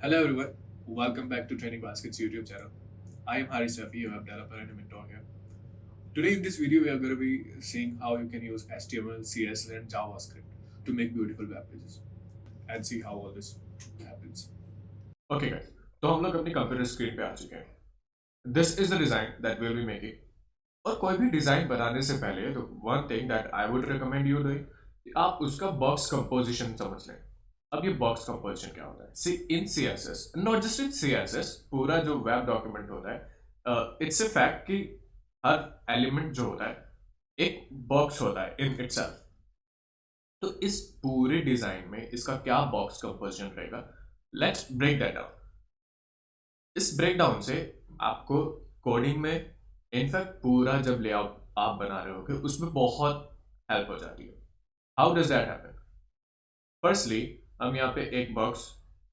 Hello everyone, welcome back to Training Basket's YouTube channel. I am Hari Safi, a web developer and a mentor here. Today in this video we are going to be seeing how you can use HTML, CSS and JavaScript to make beautiful web pages and see how all this happens. Okay guys, तो हम लोग अपनी computer screen पे आ चुके हैं. This is the design that will be making. और कोई भी डिजाइन बनाने से पहले तो one thing that I would recommend you doing, आप उसका बॉक्स कंपोजिशन समझ लें. अब ये बॉक्स कंपोजिशन क्या होता है? See in C S S, not just in C S S, पूरा जो वेब डॉक्यूमेंट होता है, इट्स ए फैक्ट कि हर एलिमेंट जो होता है एक बॉक्स होता है इन इटसेल्फ. तो इस पूरे डिजाइन में इसका क्या बॉक्स कंपोजिशन रहेगा, लेट्स ब्रेक दैट डाउन. इस ब्रेकडाउन से आपको कोडिंग में इनफैक्ट पूरा जब लेआउट आप बना रहे होगे उसमें बहुत हेल्प हो जाती है. How does that happen? Firstly हम यहाँ पे एक बॉक्स,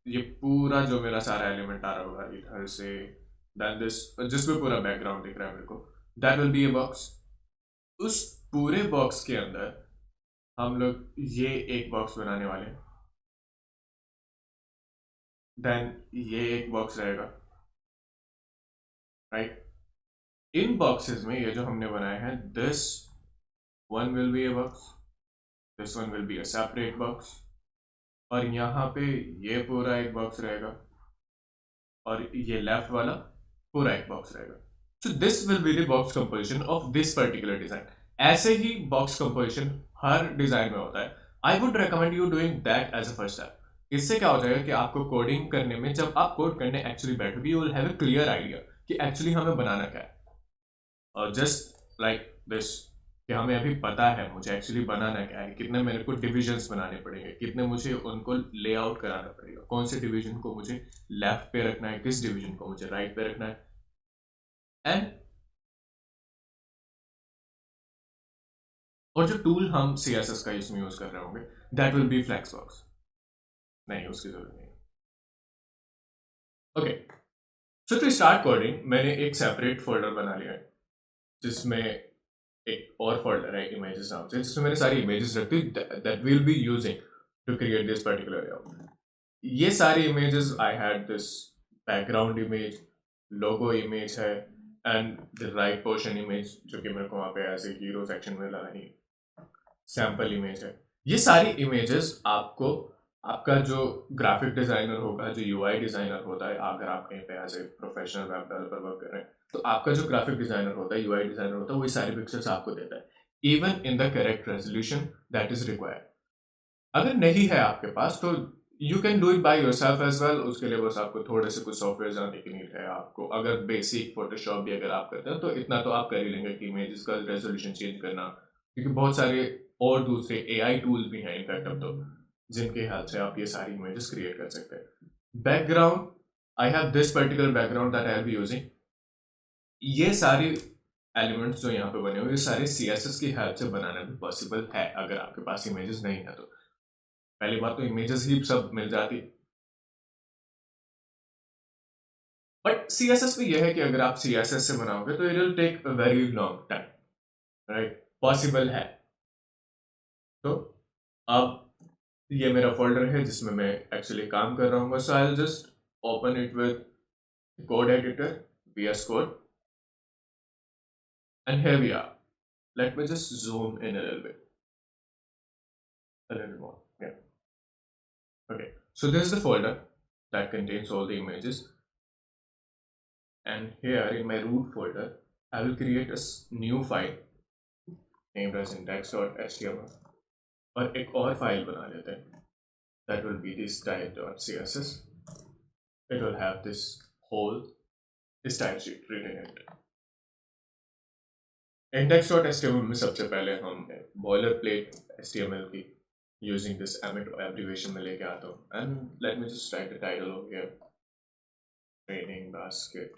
ये पूरा जो मेरा सारा एलिमेंट आ रहा होगा इधर से, देन दिस जिसमें पूरा बैकग्राउंड दिख रहा है मेरे को, that will B a box. उस पूरे बॉक्स के अंदर हम लोग ये एक बॉक्स बनाने वाले हैं, देन ये एक बॉक्स रहेगा, राइट. इन बॉक्सेस में ये जो हमने बनाए हैं, this one will be a box, this one will be a separate box, और यहाँ पे ये पूरा एक बॉक्स रहेगा, और ये लेफ्ट वाला पूरा एक बॉक्स रहेगा. So this will be the box composition of this particular design. ऐसे ही बॉक्स कंपोजिशन हर डिजाइन में होता है. I would recommend you doing that as a first step. इससे क्या हो जाएगा कि आपको कोडिंग करने में, जब आप कोड करने एक्चुअली बैठोगे, you will have a clear idea कि एक्चुअली हमें बनाना क्या है. और जस्ट लाइक दिस, कि हमें अभी पता है मुझे एक्चुअली बनाना क्या है, कितने मेरे को डिविजन्स बनाने पड़ेंगे, कितने मुझे उनको लेआउट कराना पड़ेगा, कौन से डिवीजन को मुझे लेफ्ट पे रखना है, किस डिवीजन को मुझे राइट पे रखना है. एंड और जो टूल हम सी एस एस का इसमें यूज कर रहे होंगे, दैट विल बी फ्लेक्सबॉक्स. नहीं, उसकी जरूरत नहीं. Okay, so to start coding मैंने एक सेपरेट फोल्डर बना लिया है, जिसमें एक और फोल्डर है इमेजेस नाम से, जिसमें मैंने सारी इमेजेस रखती that will be using to create this particular layout. ये सारी images, I had this background image, logo image है, and the right portion image जो कि मेरे को वहाँ पे ऐसे हीरो सेक्शन में लगानी, सैम्पल इमेज है. ये सारी इमेजेस आपको, आपका जो ग्राफिक डिजाइनर होगा, जो यूआई डिजाइनर होता है, अगर आप कहीं पे as a professional web developer work कर रहे हैं, तो आपका जो ग्राफिक डिजाइनर होता है, यूआई डिजाइनर होता है, वो सारे पिक्चर्स आपको देता है, even in the correct resolution that is required. अगर नहीं है आपके पास तो you can do it by yourself as well. उसके लिए बस आपको थोड़े से कुछ सॉफ्टवेयर जानने की नीड है. आपको अगर बेसिक फोटोशॉप भी अगर आप करते हैं तो इतना तो आप कर ही लेंगे कि इमेजेस का रेजोल्यूशन चेंज करना, क्योंकि बहुत सारे और दूसरे एआई टूल्स भी हैं इनफैक्ट अब तो, जिनके हेल्प से आप ये सारी इमेजेस क्रिएट कर सकते हैं. Background, I have this particular background that I will be using. ये सारे एलिमेंट्स जो यहाँ पे बने हुए, ये सारे सीएसएस की हेल्प से बनाना भी पॉसिबल है अगर आपके पास इमेजेस नहीं है तो. पहली बात तो इमेजेस ही सब मिल जाती, बट सीएसएस में यह है कि अगर आप सीएसएस से बनाओगे तो it will take a very long time, right. Possible है. तो अब ये मेरा फोल्डर है जिसमें मैं एक्चुअली काम कर रहा हूँ, so I will just open it with code editor, VS Code, and here we are. Let me just zoom in a little bit, a little more. Yeah. Okay. So this is the folder that contains all the images, and here in my root folder, I will create a new file named as index.html, और एक और file बना लेते हैं. That will be this style.css. It will have this whole style sheet written in it. index.html में सबसे पहले हम बॉयलर प्लेट HTML की using this emit abbreviation में लेके आता हूँ. And let me just write the title over here, training basket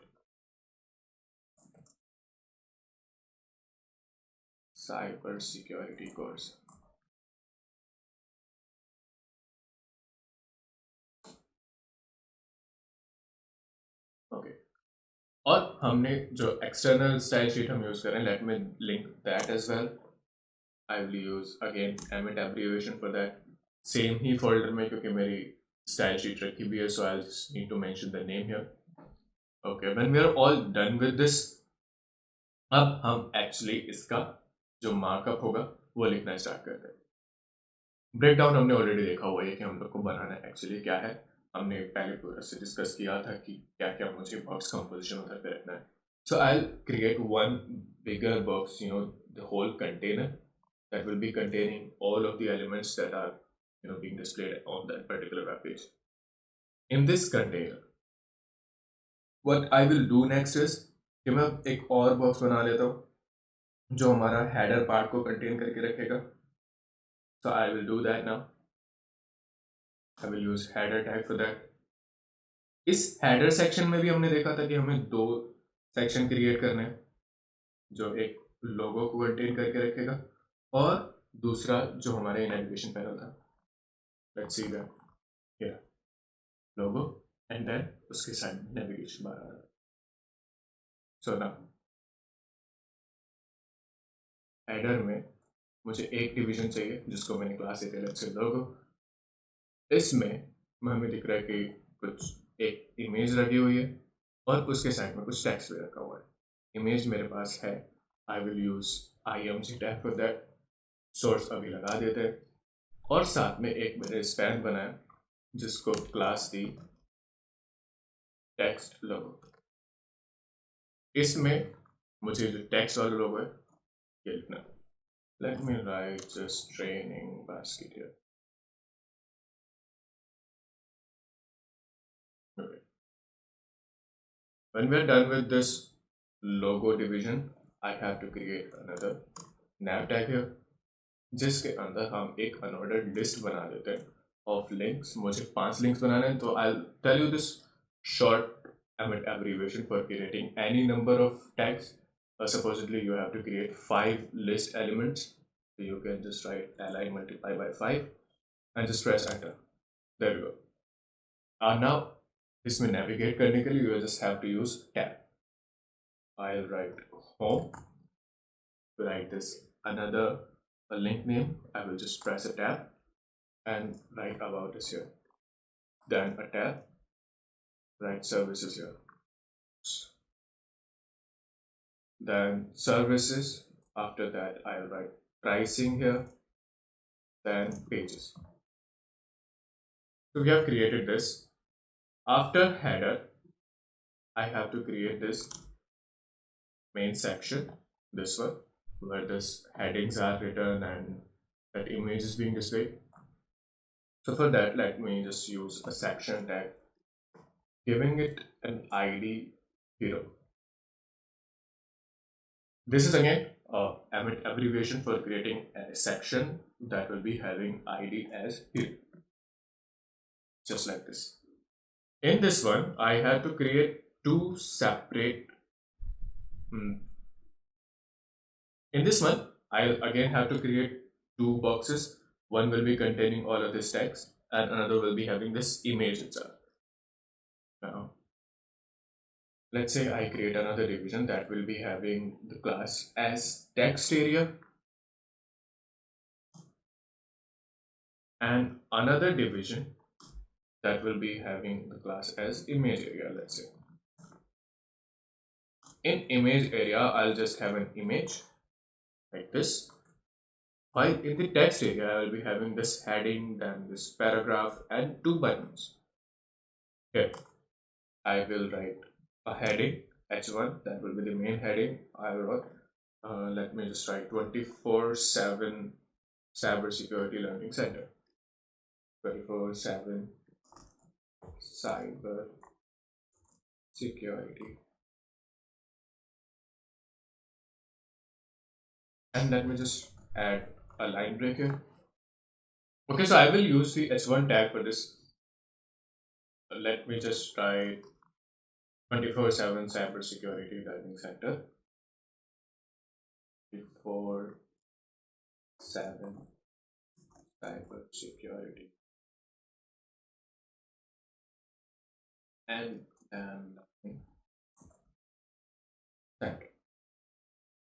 cyber security course. Okay, और हमने जो एक्सटर्नल स्टाइल शीट हम यूज करें, let me link that as well. I will use again emmet abbreviation for that, same ही folder में, क्योंकि मेरी style sheet रखी हुई है, so I'll just need to mention the name here. Okay, when we are all done with this, अब हम actually इसका जो मार्कअप होगा वो लिखना स्टार्ट करते हैं. ब्रेकडाउन हमने ऑलरेडी देखा हुआ है कि हम लोग को बनाना एक्चुअली क्या है. हमने पहले पूरा से डिस्कस किया था कि क्या क्या मुझे बॉक्स कंपोजिशन उधर पे रखना है. So I'll create one bigger box, the whole container that will be containing all of the elements that are, being displayed on that particular web page. In this container, what I will do next is कि मैं एक और box बना लेता हूँ जो हमारा header part को कंटेन करके रखेगा. So I will do that now. I will use header tag for that. इस header section में भी हमने देखा था कि हमें दो सेक्शन क्रिएट करने हैं, जो एक लोगो को कंटेन करके रखेगा और दूसरा जो हमारे नेविगेशन पैनल था. Let's see that here logo and then उसके साइड में नेविगेशन बार आ रहा है. सो नाउ हेडर में मुझे एक डिवीजन चाहिए जिसको मैंने क्लास ए लेट्स से लोगो. इसमें हमें दिख रहा है कि कुछ एक इमेज रखी हुई है और उसके साइड में कुछ टेक्स्ट भी रखा हुआ है. इमेज मेरे पास है. आई will use img tag for that. Source अभी लगा देते हैं और साथ में एक मैंने स्पैन बनाया जिसको क्लास दी टेक्स्ट लोगो. इसमें मुझे जो टेक्स्ट वाला लोगो है ये लिखना. Let me right just training basket here. Okay. When we are done with this logo division, I have to create another nav tag here, जिसके अंदर हम एक unordered list बना देते हैं of links. मुझे 5 links बनाने हैं, तो I'll tell you this short abbreviation for creating any number of tags. Supposedly you have to create 5 list elements, so you can just write li multiply by 5 and just press enter. There you go. Now इसमें navigate करने के लिए you just have to use tab. I'll write home, write this another link name. I will just press a tab and write about this here. Then a tab, write services here. Then services. After that, I'll write pricing here. Then pages. So we have created this. After header, I have to create this main section, this one, where this headings are written and that image is being displayed. So for that, let me just use a section tag, giving it an ID 0. This is again an abbreviation for creating a section that will be having ID as 0, just like this. In this one, I have to create two separate. In this one, I'll again have to create two boxes. One will be containing all of this text and another will be having this image itself. Now, let's say I create another division that will be having the class as text area and another division that will be having the class as image area, let's say. In image area, I'll just have an image like this. While in the text area, I will be having this heading, then this paragraph and 2 buttons. Here, I will write a heading, h1, that will be the main heading. I will let me just write 24/7 Cybersecurity Learning Center. 24/7 Cyber Security. And let me just add a line break here. Okay, so I will use the h1 tag for this. Let me just write 24/7 Cybersecurity Learning Center. 24/7 Cybersecurity. And center.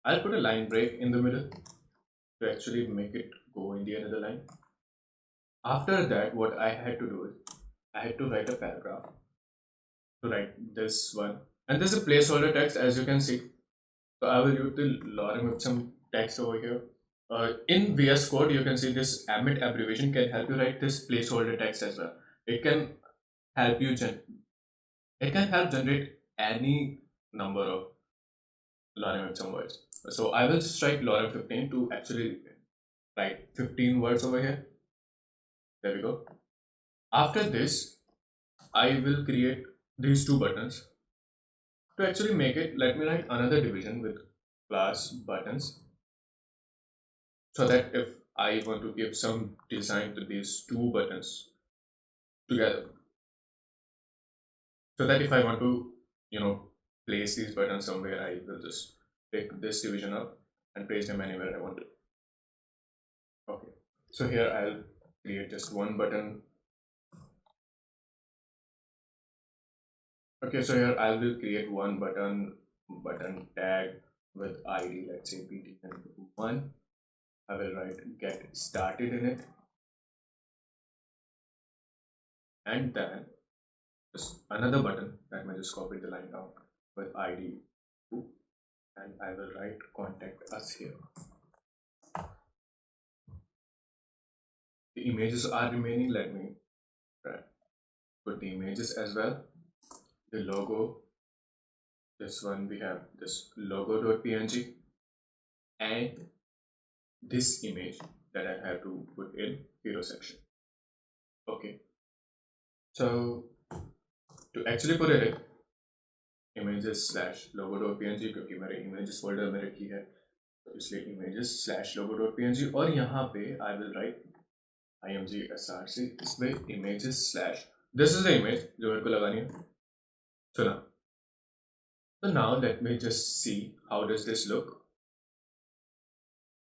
I'll put a line break in the middle to actually make it go in the another line. After that, what I had to do is I had to write a paragraph to write this one. And there's a placeholder text, as you can see. So I will use the lorem with some text over here. In VS Code, you can see this Amit abbreviation can help you write this placeholder text as well. It can help you it can help generate any number of lorem ipsum words. So I will just write lorem 15 to actually write 15 words over here. There we go. After this, I will create these two buttons. To actually make it, let me write another division with class buttons, so that if I want to give some design to these two buttons together, so that if I want to, place these buttons somewhere, I will just pick this division up and place them anywhere I want to. Okay, so here I'll create just one button. Okay, so here I will create one button tag with ID, let's say btn1. I will write get started in it, and then just another button. Let me just copy the line down with ID 2, and I will write contact us here. The images are remaining. Let me put the images as well. The logo, this one we have this logo.png, and this image that I have to put in hero section. Okay, so to actually put it in images slash logo.png, क्योंकि मेरे images folder में रखी है, तो इसलिए images slash logo.png, और यहाँ पे I will write imgsrc, इसमें images slash, this is the image जो मेरे को लगानी है. So now let me just see how does this look.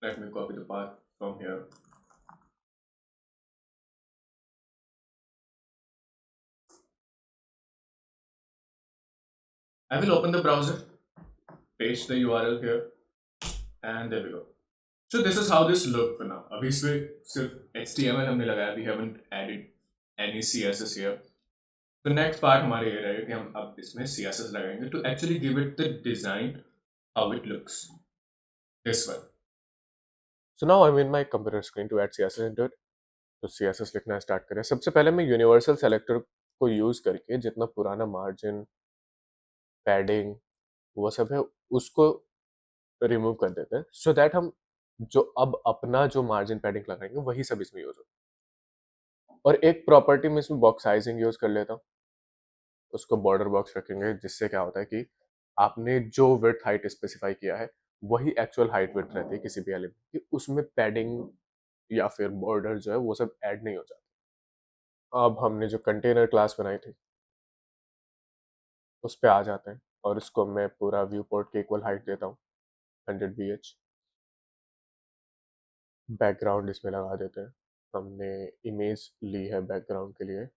Let me copy the path from here. I will open the browser, paste the URL here, and there we go. So this is how this look for now. अभी इसमें सिर्फ HTML हमने लगाया, we haven't added any CSS here. The next part हमारे ये रहेगा कि हम अब इसमें CSS लगाएंगे to actually give it the design how it looks. This one. So now I'm in my computer screen to add CSS into it. तो CSS लिखना स्टार्ट करें. सबसे पहले मैं यूनिवर्सल सेलेक्टर को यूज करके जितना पुराना मार्जिन, पैडिंग, वो सब है उसको रिमूव कर देते हैं, सो दैट हम जो अब अपना जो मार्जिन पैडिंग लगाएंगे वही सब इसमें यूज हो. और एक प्रॉपर्टी में इसमें बॉक्स साइजिंग यूज कर लेता हूँ. उसको बॉर्डर बॉक्स रखेंगे, जिससे क्या होता है कि आपने जो विड्थ हाइट स्पेसिफाई किया है वही एक्चुअल हाइट विड्थ रहती है किसी भी एलिमेंट की. उसमें पैडिंग या फिर बॉर्डर जो है वो सब ऐड नहीं हो जाता. अब हमने जो कंटेनर क्लास बनाई थी उस पर आ जाते हैं, और इसको मैं पूरा व्यू पोर्ट के इक्वल हाइट देता हूँ 100 VH. बैकग्राउंड इसमें लगा देते हैं. हमने इमेज ली है बैकग्राउंड के लिए,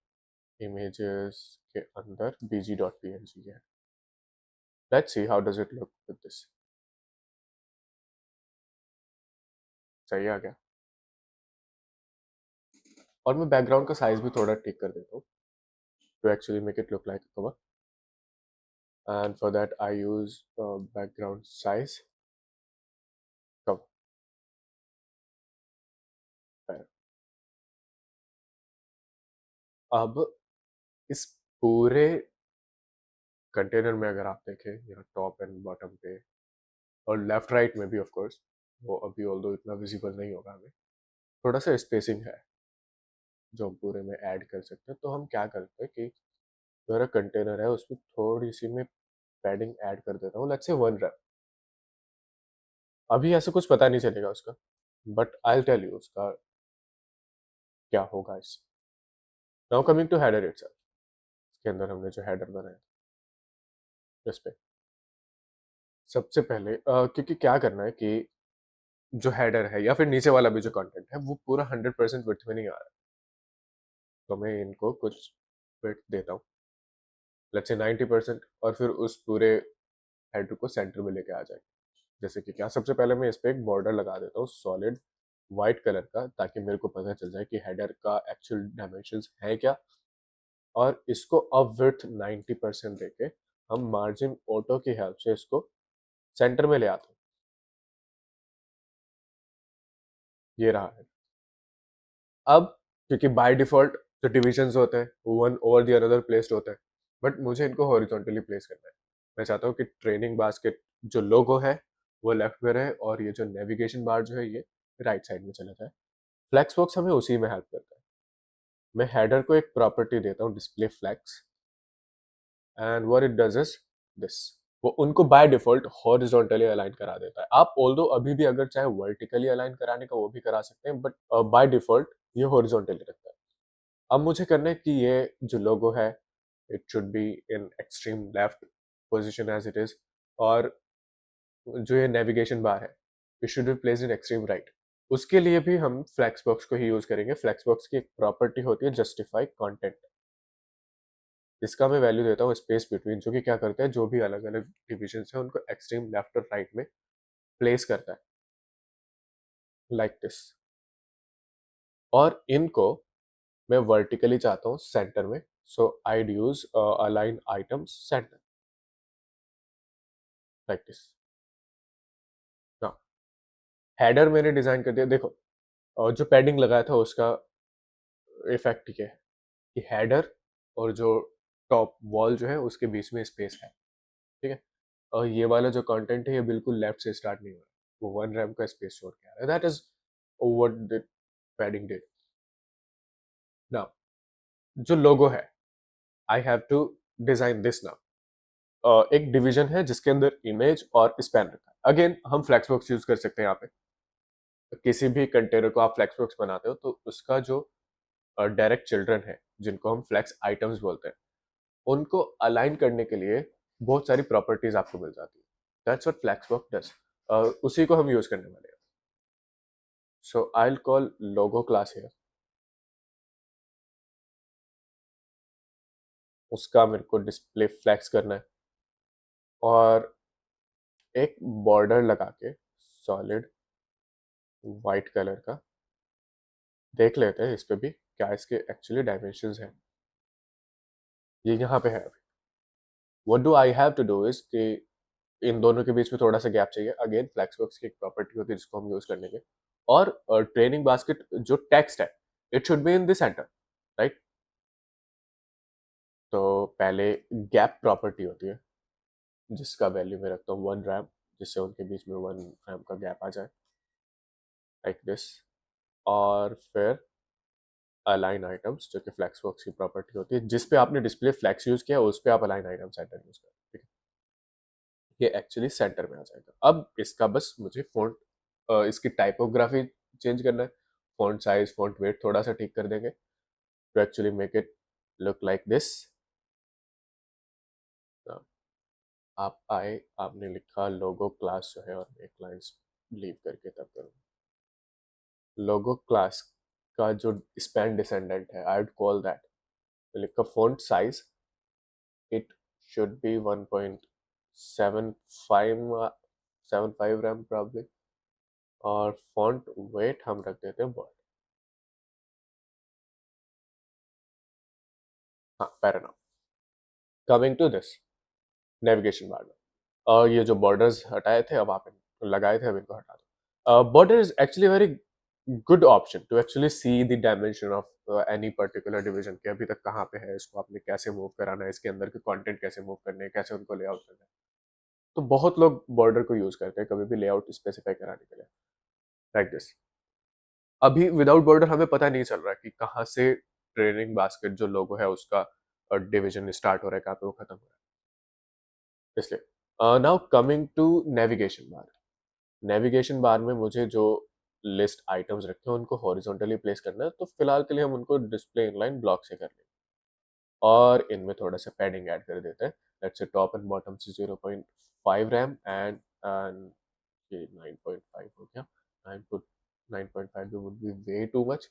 इमेजेस के अंदर bg.png है. Let's see how does it look with this. सही आ गया. और मैं बैकग्राउंड का साइज भी थोड़ा ठीक कर देता हूँ to actually make it look like a cover. And for that I use background size cover. अब इस पूरे कंटेनर में अगर आप देखें यहाँ टॉप एंड बॉटम पे और लेफ्ट राइट में भी ऑफ कोर्स, वो अभी ऑल्दो इतना विजिबल नहीं होगा हमें, थोड़ा सा स्पेसिंग है जो हम पूरे में ऐड कर सकते हैं. तो हम क्या करते हैं कि मेरा कंटेनर है उसमें थोड़ी सी मैं पैडिंग ऐड कर देता हूँ. Let's say 1 ref. अभी ऐसे कुछ पता नहीं चलेगा उसका, but I will tell you उसका क्या होगा. इस now coming to header itself, इसके अंदर हमने जो हेडर बनाया इस पे सबसे पहले क्योंकि क्या करना है कि जो हेडर है या फिर नीचे वाला भी जो कंटेंट है वो पूरा 100% विड्थ में नहीं आ रहा है, तो मैं इनको कुछ विड्थ देता हूँ, लेट्स से 90%, और फिर उस पूरे हेडर को सेंटर में लेके आ जाएंगे. जैसे कि क्या, सबसे पहले मैं इस पर एक बॉर्डर लगा देता हूँ सॉलिड वाइट कलर का, ताकि मेरे को पता चल जाए कि हेडर का एक्चुअल डायमेंशंस है क्या और इसको अब विड्थ 90% देके हम मार्जिन ऑटो की हेल्प से इसको सेंटर में ले आते हैं। ये रहा है। अब क्योंकि बाय डिफॉल्ट जो डिविजन्स होते हैं one over the another placed होते हैं, बट मुझे इनको हॉरिजॉन्टली प्लेस करना है। मैं चाहता हूँ कि ट्रेनिंग बास्केट जो लोगो है वो लेफ्ट में रहे और ये जो नेविगेशन बार जो है ये राइट साइड में चला जाए। फ्लेक्स बॉक्स हमें उसी में हेल्प करता है। मैं हेडर को एक प्रॉपर्टी देता हूँ display flex, and what it does is this, वो उनको बाय डिफॉल्ट हॉरिजॉन्टली अलाइन करा देता है। आप ऑल्दो अभी भी अगर चाहे वर्टिकली अलाइन कराने का वो भी करा सकते हैं, बट बाय डिफॉल्ट ये हॉरिजॉन्टली रखता है। अब मुझे करना है कि ये जो लोगो है it should be in extreme left position as it is, और जो ये नेविगेशन बार है it should be placed in extreme right. उसके लिए भी हम फ्लेक्स बॉक्स को ही यूज करेंगे। फ्लेक्स बॉक्स की एक प्रॉपर्टी होती है जस्टिफाई कंटेंट, इसका मैं वैल्यू देता हूँ स्पेस बिटवीन, जो कि क्या करता है जो भी अलग अलग डिविजन है उनको एक्सट्रीम लेफ्ट और राइट में प्लेस करता है लाइक दिस। और इनको मैं वर्टिकली चाहता हूँ सेंटर में, सो I'd use align items center like this। now header मैंने डिजाइन कर दिया। देखो जो पैडिंग लगाया था उसका इफेक्ट ये है कि हेडर और जो टॉप वॉल जो है उसके बीच में स्पेस है, ठीक है। और ये वाला जो कंटेंट है ये बिल्कुल लेफ्ट से स्टार्ट नहीं हो रहा है, वो वन रैम का स्पेस छोड़ के आ रहा है। That is what the padding did. Now जो लोगो है I have to design this now. एक डिवीजन है जिसके अंदर इमेज और स्पैन रखा है। अगेन हम फ्लेक्स बॉक्स यूज कर सकते हैं यहाँ पे। किसी भी कंटेनर को आप फ्लेक्स बॉक्स बनाते हो तो उसका जो डायरेक्ट चिल्ड्रन है जिनको हम फ्लेक्स आइटम्स बोलते हैं उनको अलाइन करने के लिए बहुत सारी प्रॉपर्टीज आपको मिल जाती है। That's what flex box does, उसी को हम यूज करने वाले हैं। So I will call logo class here. उसका मेरे को डिस्प्ले फ्लेक्स करना है और एक बॉर्डर लगा के सॉलिड वाइट कलर का देख लेते हैं इस पे भी क्या इसके एक्चुअली डायमेंशंस हैं। ये यहाँ पे है। अभी what do I have to do is कि इन दोनों के बीच में थोड़ा सा गैप चाहिए। अगेन फ्लेक्स बॉक्स की एक प्रॉपर्टी होती है जिसको हम यूज कर लेंगे। और ट्रेनिंग बास्केट जो टेक्स्ट है it should be in the centre, right. तो पहले गैप प्रॉपर्टी होती है जिसका वैल्यू मैं रखता हूँ वन रैम, जिससे उनके बीच में वन रैम का गैप आ जाए लाइक दिस। और फिर अलाइन आइटम्स जो कि फ्लेक्स बॉक्स की प्रॉपर्टी होती है, जिस पे आपने डिस्प्ले फ्लेक्स यूज किया उस पे आप अलाइन आइटम सेंटर यूज करें, ठीक है। ये एक्चुअली सेंटर में आ जाएगा। अब इसका बस मुझे फॉन्ट, इसकी टाइपोग्राफी चेंज करना है। फॉन्ट साइज फॉन्ट वेट थोड़ा सा ठीक कर देंगे to actually make it look like this. आप आए, आपने लिखा लोगो क्लास जो है और एक लाइन लीव करके तब करूँ। लोगो क्लास का जो स्पैन डिसेंडेंट है आई वुड कॉल दैट, लिखा font size it should be 1.75 rem probably, और फॉन्ट वेट हम रख देते हैं वर्ड। हाँ पैरानाउ। Coming to this navigation bar में ये जो बॉर्डर्स हटाए थे अब आप लगाए थे, अब इनको हटा दो। Border is actually very good option to actually see the dimension of any particular division के अभी तक कहाँ पे है, इसको आपने कैसे मूव कराना है, इसके अंदर के कंटेंट कैसे मूव करने हैं, कैसे उनको लेआउट करना है। तो बहुत लोग बॉर्डर को यूज करते हैं कभी भी लेआउट स्पेसिफाई कराने के लिए लाइक दिस। अभी विदाउट बॉर्डर हमें पता नहीं चल रहा कि कहाँ से ट्रेनिंग बास्केट जो लोगो है उसका डिवीजन स्टार्ट हो रहा है, कहाँ पे वो खत्म हो रहा है, इसलिए now coming to navigation bar. Navigation bar में मुझे जो लिस्ट आइटम्स रखे हैं उनको हॉरिजॉन्टली प्लेस करना है, तो फिलहाल के लिए हम उनको डिस्प्ले इनलाइन ब्लॉक से कर लेंगे और इनमें थोड़ा सा पैडिंग ऐड कर देते हैं। Let's say top and bottom से 0.5 रैम एंड ये 9.5 हो गया। 9 9.5 भी would be way too much,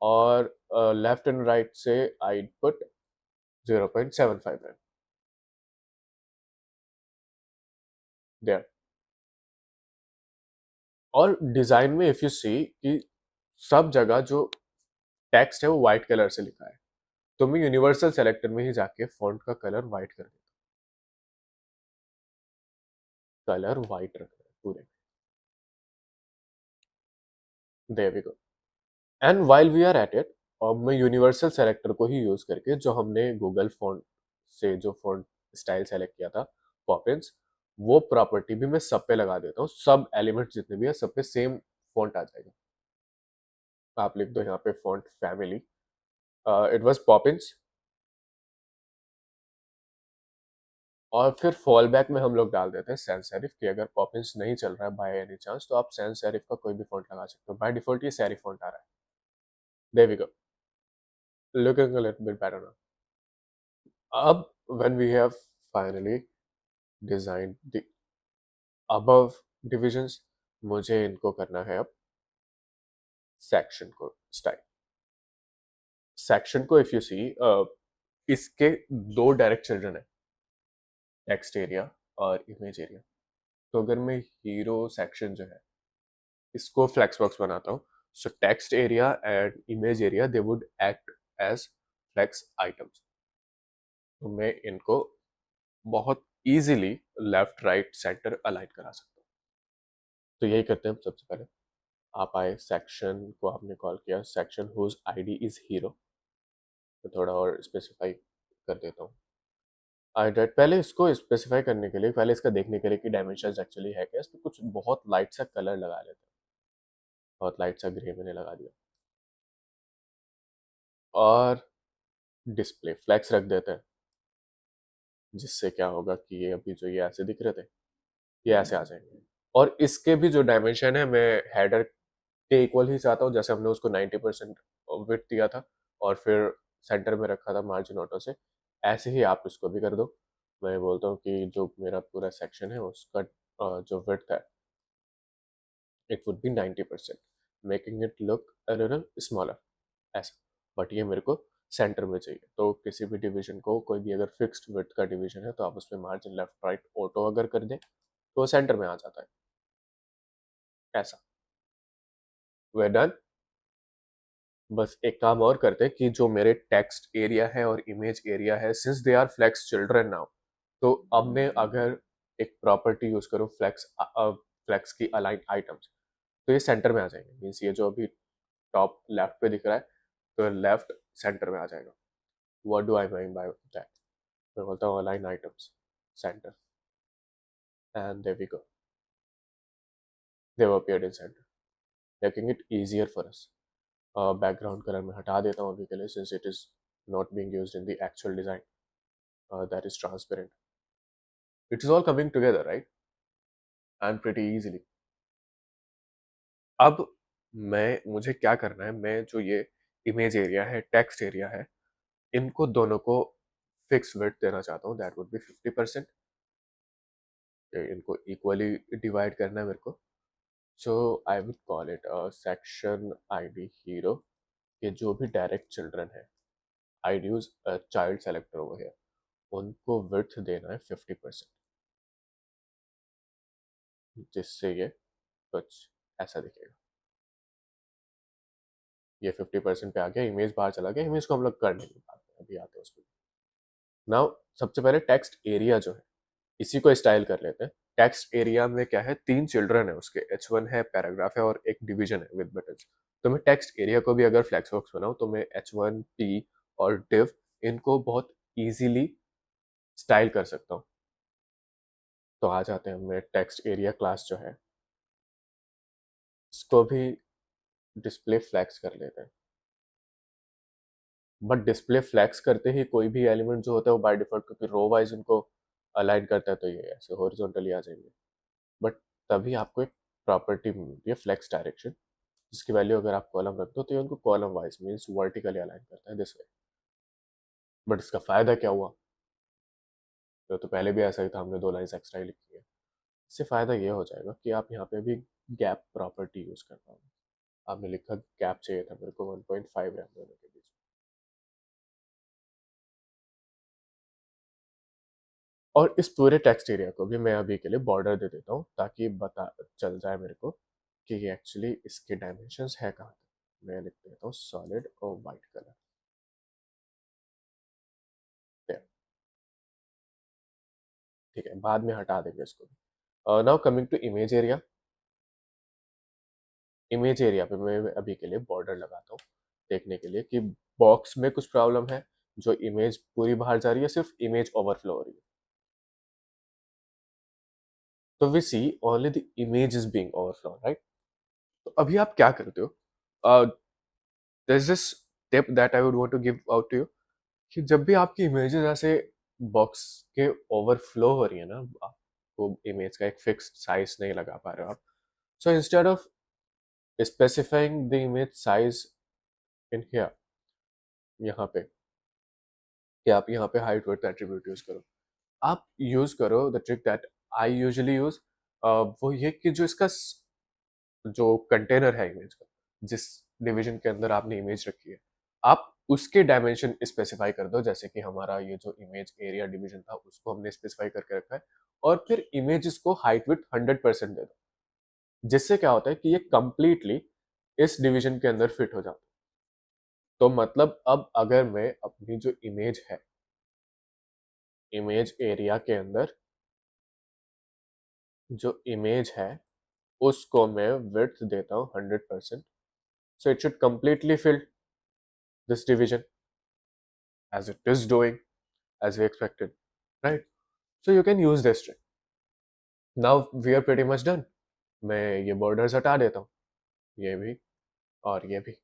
और लेफ्ट एंड राइट से आई पुट 0.75 रैम देयर। और डिजाइन में इफ यू सी कि सब जगह जो टेक्स्ट है वो व्हाइट कलर से लिखा है, तो मैं यूनिवर्सल सेलेक्टर में ही जाके फॉन्ट का कलर वाइट कर देता हूँ, कलर वाइट रखना है पूरे, there we go. And while we are at it, अब मैं यूनिवर्सल सेलेक्टर को ही यूज करके जो हमने गूगल फॉन्ट से जो फॉन्ट स्टाइल सेलेक्ट किया था पॉपिंस, वो प्रॉपर्टी भी मैं सब पे लगा देता हूँ, सब एलिमेंट जितने भी है सब पे सेम फॉन्ट आ जाएगा। आप लिख दो यहाँ पे font family, it was Poppins, और फिर फॉल बैक में हम लोग डाल देते हैं सैंस सेरिफ कि अगर पॉपिंस नहीं चल रहा है बाय एनी चांस तो आप सैंस सेरिफ का कोई भी फॉन्ट लगा सकते हो, बाय डिफॉल्ट ये सेरिफ फॉन्ट आ रहा है। There we go, looking a little bit better now. अब when we have finally design the above divisions, मुझे इनको करना है अब सेक्शन को स्टाइल। सेक्शन को इफ यू सी, इसके दो डायरेक्ट चिल्ड्रन है, टेक्स्ट एरिया और इमेज एरिया। तो अगर मैं हीरो सेक्शन जो है इसको फ्लेक्स बॉक्स बनाता हूँ, so text area and image area they would act as flex items. तो मैं इनको बहुत easily left right centre align करा सकता हूँ। तो यही करते हैं हम सबसे पहले। आप आए, सेक्शन को आपने कॉल किया section whose ID is hero. तो थोड़ा और स्पेसिफाई कर देता हूँ। आई डेट, पहले इसको स्पेसिफाई करने के लिए, पहले इसका देखने के लिए कि डायमेंशंस एक्चुअली है क्या, इस पे कुछ बहुत लाइट सा कलर लगा लेते हैं। बहुत लाइट सा ग्रे मैंने लगा दिया, और डिस्प्ले फ्लैक्स रख देते हैं, जिससे क्या होगा कि ये अभी जो ये ऐसे दिख रहे थे ये ऐसे आ जाएंगे। और इसके भी जो डायमेंशन है मैं हेडर के इक्वल ही चाहता हूँ, जैसे हमने उसको 90% विड्थ दिया था और फिर सेंटर में रखा था मार्जिन ऑटो से, ऐसे ही आप इसको भी कर दो। मैं बोलता हूँ कि जो मेरा पूरा सेक्शन है उसका जो विड्थ है it would be 90%, making it look a little smaller, ऐसा। बट ये मेरे को सेंटर में चाहिए, तो किसी भी डिवीजन को, कोई भी अगर फिक्स्ड विड्थ का डिवीजन है तो आप उसमें मार्जिन लेफ्ट राइट ऑटो अगर कर दें तो वो सेंटर में आ जाता है, ऐसा। वे डन। बस एक काम और करते हैं कि जो मेरे टेक्स्ट एरिया है और इमेज एरिया है, since they are flex children now, तो अब मैं अगर एक प्रॉपर्टी यूज करूँ फ्लेक्स, फ्लेक्स की अलाइन आइटम्स, तो ये सेंटर में आ जाएंगे। मीन्स ये जो अभी टॉप लेफ्ट पे दिख रहा है तो लेफ्ट सेंटर में आ जाएगा। What do I mean by that? मैं बोलता हूँ align items centre, and there we go, they have appeared in centre, making it easier for us. Background colour में हटा देता हूँ अभी के लिए, since it is not being used in the actual design that is transparent. It is all coming together right, and pretty easily. अब मुझे क्या करना है, मैं जो ये इमेज एरिया है, टेक्स्ट एरिया है, इनको दोनों को फिक्स विड्थ देना चाहता हूँ, दैट वुड बी 50%। इनको इक्वली डिवाइड करना है मेरे को, so I would call it section ID hero के जो भी डायरेक्ट चिल्ड्रन है, I use child selector over here, उनको विड्थ देना है 50%, जिससे ये कुछ ऐसा दिखेगा। ये 50% पे आ गया, इमेज बाहर चला गया, इमेज को हम लोग कर नहीं पाते, अभी आते हैं उसमें। नाउ सबसे पहले टेक्स्ट एरिया जो है इसी को स्टाइल कर लेते हैं। टेक्स्ट एरिया में क्या है, तीन चिल्ड्रन है उसके, H1 है, पैराग्राफ है और एक डिवीजन है विद बटन्स। तो मैं टेक्स्ट एरिया को भी अगर फ्लैक्स बॉक्स बनाऊं तो मैं H1 P और div इनको बहुत इजीली स्टाइल कर सकता हूँ। तो आ जाते हैं, मैं टेक्स्ट एरिया क्लास जो है इसको भी डिस्प्ले फ्लैक्स कर लेते हैं। बट डिस्प्ले फ्लैक्स करते ही कोई भी एलिमेंट जो होता है वो बाय डिफॉल्ट, क्योंकि रो वाइज इनको अलाइन करता है तो ये ऐसे हॉरिजॉन्टली आ जाएंगे। बट तभी आपको एक प्रॉपर्टी मिलती है फ्लेक्स डायरेक्शन, जिसकी वैल्यू अगर आप कॉलम रख दो तो ये उनको column wise means vertically align करता है दिस वे। बट इसका फायदा क्या हुआ, तो पहले भी ऐसा ही था, हमने दो लाइन्स एक्स्ट्रा ही लिखी है। इससे फायदा ये हो जाएगा कि आप यहाँ पे भी गैप प्रॉपर्टी यूज कर पाओगे। आपने लिखा गैप चाहिए था मेरे को 1.5 रैम दोनों के बीच, और इस पूरे टेक्स्ट एरिया को भी मैं अभी के लिए बॉर्डर दे देता हूँ ताकि बता चल जाए मेरे को कि ये एक्चुअली इसके डायमेंशंस है कहाँ तक। मैं लिख देता हूँ सॉलिड और वाइट कलर, ठीक है, बाद में हटा देंगे इसको। Now coming to image area. Image area पे मैं अभी के लिए बॉर्डर लगाता हूँ देखने के लिए कि बॉक्स में कुछ प्रॉब्लम है, जो इमेज पूरी बाहर जा रही है, सिर्फ इमेज ओवरफ्लो हो रही है। तो we see only the image is being overflow, right? तो अभी आप क्या करते हो? There is this tip that I would want to give out to you कि जब भी आपकी इमेजेस ऐसे बॉक्स के ओवरफ्लो हो रही है ना, आपको इमेज का एक फिक्स्ड साइज नहीं लगा पा रहे हो आप, so instead of specifying the image size in here, यहाँ पे, कि आप यहाँ पे हाइट विड्थ एट्रीब्यूट यूज करो, आप यूज करो the trick that I usually use. वो ये कि जो इसका जो कंटेनर है इमेज का, जिस डिवीजन के अंदर आपने इमेज रखी है, आप उसके डायमेंशन स्पेसिफाई कर दो। जैसे कि हमारा ये जो इमेज एरिया डिवीजन था उसको हमने स्पेसिफाई करके रखा है, और फिर इमेजेस को हाइट विड्थ 100% दे दो, जिससे क्या होता है कि ये कंप्लीटली इस डिवीजन के अंदर फिट हो जाता है। तो मतलब अब अगर मैं अपनी जो इमेज है, इमेज एरिया के अंदर जो इमेज है उसको मैं विड्थ देता हूँ 100%, so it should completely fill this division as it is doing, as we expected, right? So you can use this trick. Now we are pretty much done. मैं ये borders हटा देता हूँ, ये भी और ये भी.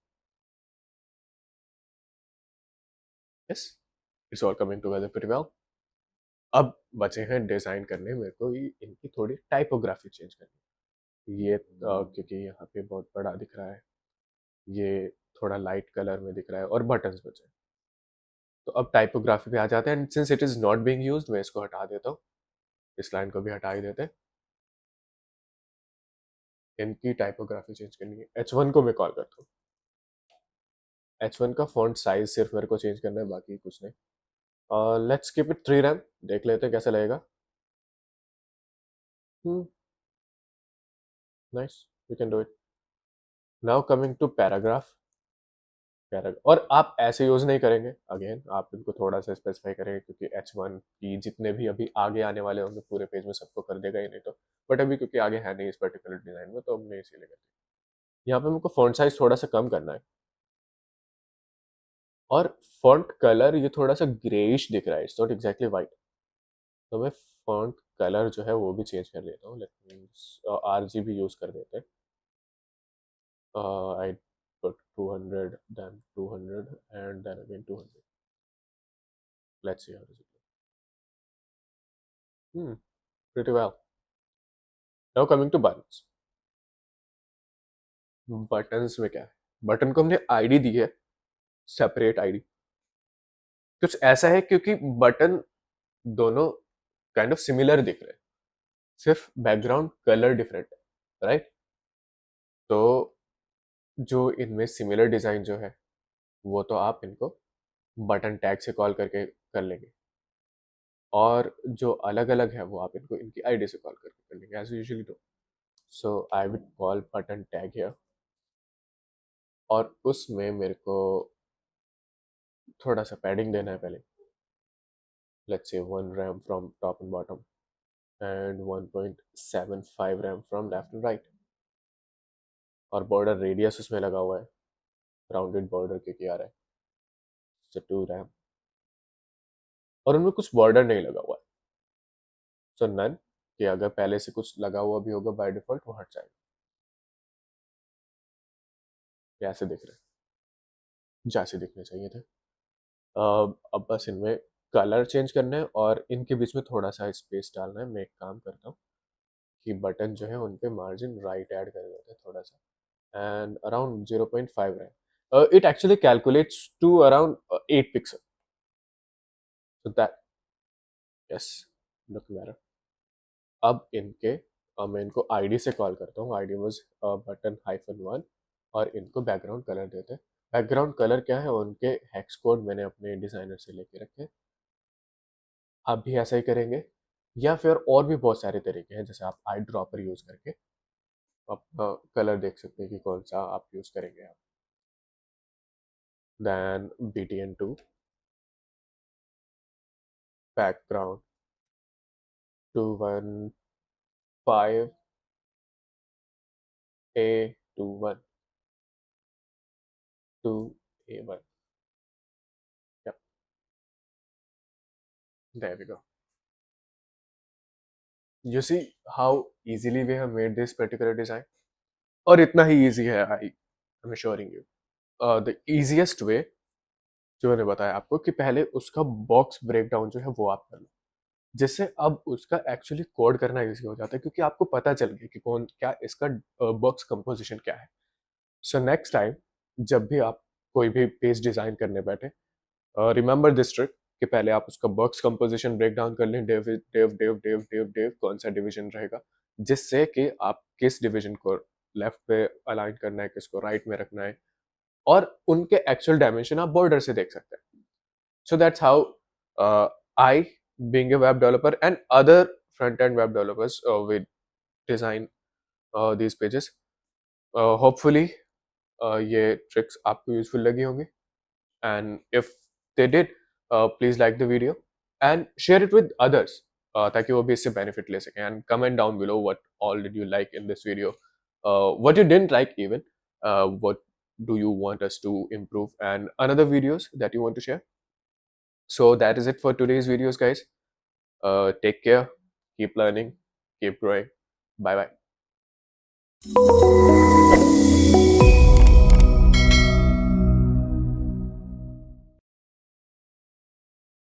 Yes, it's all coming together pretty well. अब बचे हैं डिजाइन करने, मेरे को इनकी थोड़ी टाइपोग्राफी चेंज करनी। ये क्योंकि यहाँ पे बहुत बड़ा दिख रहा है, ये थोड़ा लाइट कलर में दिख रहा है, और बटन्स बचे हैं। तो अब टाइपोग्राफी पे आ जाते हैं, and since it is not being used मैं इसको हटा देता हूँ, इस लाइन को भी हटा ही देते हैं। इनकी टाइपोग्राफी चेंज करनी है। H1 को मैं कॉल करता हूँ। H1 का फॉन्ट साइज सिर्फ मेरे को चेंज करना है, बाकी कुछ नहीं। लेट्स कीप इट 3 रैम, देख लेते हैं कैसा लगेगा। Nice, we can do it. Now coming to paragraph. और आप ऐसे यूज नहीं करेंगे, अगेन आप इनको थोड़ा सा स्पेसिफाई करेंगे, क्योंकि H1 की जितने भी अभी आगे आने वाले होंगे पूरे पेज में सबको कर देगा ही नहीं तो, बट अभी क्योंकि आगे है नहीं इस पर्टिकुलर डिजाइन में, तो हमने इसीलिए कर दिया। यहाँ पे मेरे को फॉन्ट साइज थोड़ा सा कम करना है, और फॉन्ट कलर ये थोड़ा सा ग्रेइश दिख रहा है, इट्स नॉट एग्जैक्टली वाइट। तो मैं फॉन्ट कलर जो है वो भी चेंज कर लेता हूँ। लेट मीन RGB यूज कर देते हैं। आई put 200, then 200, and then again 200. Let's see how does it look. Pretty well. Now coming to buttons. Buttons में क्या है, बटन को हमने आईडी दी है, सेपरेट आईडी। कुछ ऐसा है क्योंकि बटन दोनों काइंड ऑफ सिमिलर दिख रहे हैं, सिर्फ बैकग्राउंड कलर डिफरेंट है, राइट? तो जो इनमें सिमिलर डिजाइन जो है वो तो आप इनको बटन टैग से कॉल करके कर लेंगे, और जो अलग अलग है वो आप इनको इनकी आईडी से कॉल करके कर लेंगे, as usually do. So I will call button tag here, और उसमें मेरे को थोड़ा सा पैडिंग देना है पहले। Let's say 1 RAM from top and bottom, and 1.75 RAM from left and right, और बॉर्डर रेडियस उसमें लगा हुआ है, राउंडेड बॉर्डर क्योंकि आ रहा है, सो 2 रैम, और उनमें कुछ बॉर्डर नहीं लगा हुआ है, सो नन, कि अगर पहले से कुछ लगा हुआ भी होगा बाय डिफॉल्ट वो हट जाएगा। ऐसे दिख रहे हैं जैसे दिखने चाहिए थे। अब बस इनमें कलर चेंज करना है, और इनके बीच में थोड़ा सा स्पेस डालना है। मैं एक काम करता हूँ कि बटन जो है उन पे मार्जिन राइट ऐड कर देते हैं थोड़ा सा, एंड अराउंड 0.5 रहे। It actually calculates to around 8 pixel, so that, yes, look matter. अब मैं इनको आईडी से कॉल करता हूँ, आईडी वाज button-1, और इनको बैकग्राउंड कलर देते हैं। बैकग्राउंड कलर क्या है, उनके हेक्स कोड मैंने अपने डिजाइनर से लेके रखे हैं। आप भी ऐसा ही करेंगे, या फिर और भी बहुत सारे तरीके हैं, जैसे आप आई ड्रॉपर यूज करके अपना कलर देख सकते हैं कि कौन सा आप यूज करेंगे। आप then BTN2 background 215 A21 2A1. Yep, there we go. You see how easily we have made this particular design? और इतना ही easy है, I'm assuring you. The easiest way जो मैंने बताया आपको कि पहले उसका बॉक्स ब्रेकडाउन जो है वो आप कर लो, जिससे अब उसका एक्चुअली कोड करना इजी हो जाता है क्योंकि आपको पता चल गया कि कौन क्या इसका बॉक्स कंपोजिशन क्या है. सो नेक्स्ट टाइम जब भी आप कोई भी पेज डिजाइन करने बैठे, रिमेंबर दिस ट्रिक कि पहले आप उसका बॉक्स कंपोजिशन ब्रेक डाउन कर लें, डेव डेव डेव डेव डेव डेव कौन सा डिवीजन रहेगा, जिससे कि आप किस डिवीजन को लेफ्ट पे अलाइन करना है, किसको राइट में रखना है, और उनके एक्चुअल डायमेंशन आप बॉर्डर से देख सकते हैं. So that's how I being a web developer and other front end web developers will design these pages. Hopefully ये ट्रिक्स आपको यूजफुल लगी होंगी, and if they did, please like the video and share it with others, ताकि वो भी इससे benefit ले सकें. And comment down below what all did you like in this video, what you didn't like even, what do you want us to improve, and another videos that you want to share. So that is it for today's videos, guys. Take care, keep learning, keep growing. Bye bye.